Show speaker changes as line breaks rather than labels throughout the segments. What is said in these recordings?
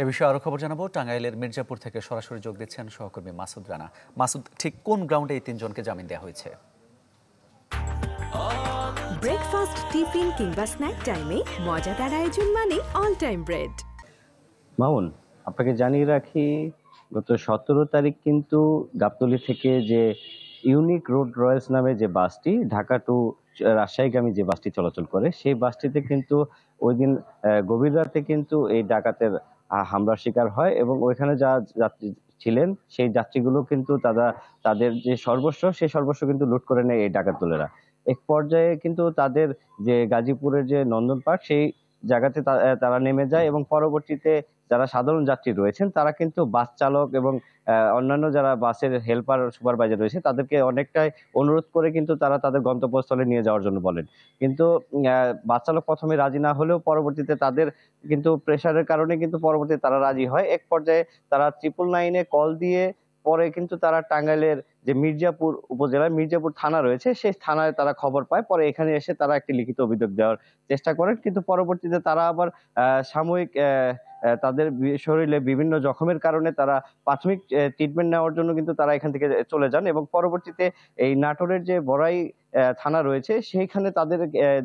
এ বিষয়ে আরো খবর জানাবো। টাঙ্গাইলের মির্জাপুর থেকে সরাসরি যোগ দিচ্ছেন সহকর্মী মাসুদ রানা। মাসুদ, ঠিক কোন গ্রাউন্ডে এই তিনজনকে জামিন দেওয়া হয়েছে?
ব্রেকফাস্ট, টিফিন কিংবা স্ন্যাক টাইমে মজাদার আয়োজন মানে অল টাইম ব্রেড।
মামুন, আপনাকে জানিয়ে রাখি, গত 17 তারিখ কিন্তু গাবতলী থেকে যে ইউনিক রোড রয়্যালস নামে যে বাসটি ঢাকা টু রাজশাহীগামী যে বাসটি চলাচল করে, সেই বাসটিতে কিন্তু ওই দিন গভীর রাতে কিন্তু এই ডাকাতের হামলার শিকার হয় এবং ওইখানে যা যাত্রী ছিলেন সেই যাত্রীগুলো কিন্তু তাদের যে সর্বস্ব সেই সর্বস্ব কিন্তু লুট করে নেয় এই ডাকাত দলেরা। এক পর্যায়ে কিন্তু তাদের যে গাজীপুরের যে নন্দন পার্ক সেই জায়গাতে তারা নেমে যায় এবং পরবর্তীতে যারা সাধারণ যাত্রী রয়েছেন তারা কিন্তু বাস চালক এবং অন্যান্য যারা বাসের হেল্পার সুপারভাইজার রয়েছে তাদেরকে অনেকটাই অনুরোধ করে কিন্তু তারা তাদের গন্তব্যস্থলে নিয়ে যাওয়ার জন্য বলেন। কিন্তু বাস চালক প্রথমে রাজি না হলেও পরবর্তীতে তাদের কিন্তু প্রেশারের কারণে কিন্তু পরবর্তীতে তারা রাজি হয়। এক পর্যায়ে তারা 999-এ কল দিয়ে পরে কিন্তু তারা টাঙ্গাইলের যে মির্জাপুর উপজেলার মির্জাপুর থানা রয়েছে সেই থানায় তারা খবর পায়। পরে এখানে এসে তারা একটি লিখিত অভিযোগ দেওয়ার চেষ্টা করেন, কিন্তু পরবর্তীতে তারা আবার সাময়িক তাদের শরীরে বিভিন্ন জখমের কারণে তারা প্রাথমিক ট্রিটমেন্ট নেওয়ার জন্য কিন্তু তারা এখান থেকে চলে যান এবং পরবর্তীতে এই নাটোরের যে বড়াই থানা রয়েছে সেইখানে তাদের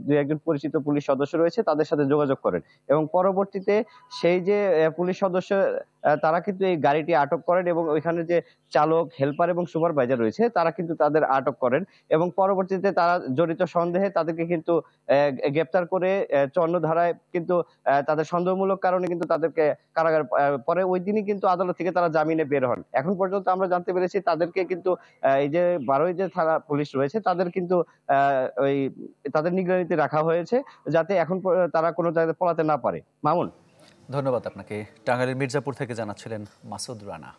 দুই একজন পরিচিত পুলিশ সদস্য রয়েছে, তাদের সাথে যোগাযোগ করেন এবং পরবর্তীতে সেই যে পুলিশ সদস্য তারা কিন্তু এই গাড়িটি আটক করেন এবং ওইখানে যে চালক, হেল্পার এবং সুপারভাইজার রয়েছে তারা কিন্তু তাদের আটক করেন এবং পরবর্তীতে তারা জড়িত সন্দেহে তাদেরকে কিন্তু গ্রেপ্তার করে 54 ধারায় কিন্তু তাদের সন্দেহমূলক কারণে কিন্তু তাদেরকে কারাগার পরে ওই দিনই কিন্তু আদালত থেকে তারা জামিনে বের হন। এখন পর্যন্ত আমরা জানতে পেরেছি তাদেরকে কিন্তু এই যে 12 যে থানা পুলিশ রয়েছে তাদের কিন্তু ওই তাদের নিগরানিতে রাখা হয়েছে যাতে এখন তারা কোনো জায়গায় পলাতে না পারে। মামুন,
ধন্যবাদ আপনাকে। টাঙ্গাইলের মির্জাপুর থেকে জানাচ্ছিলেন মাসুদ রানা।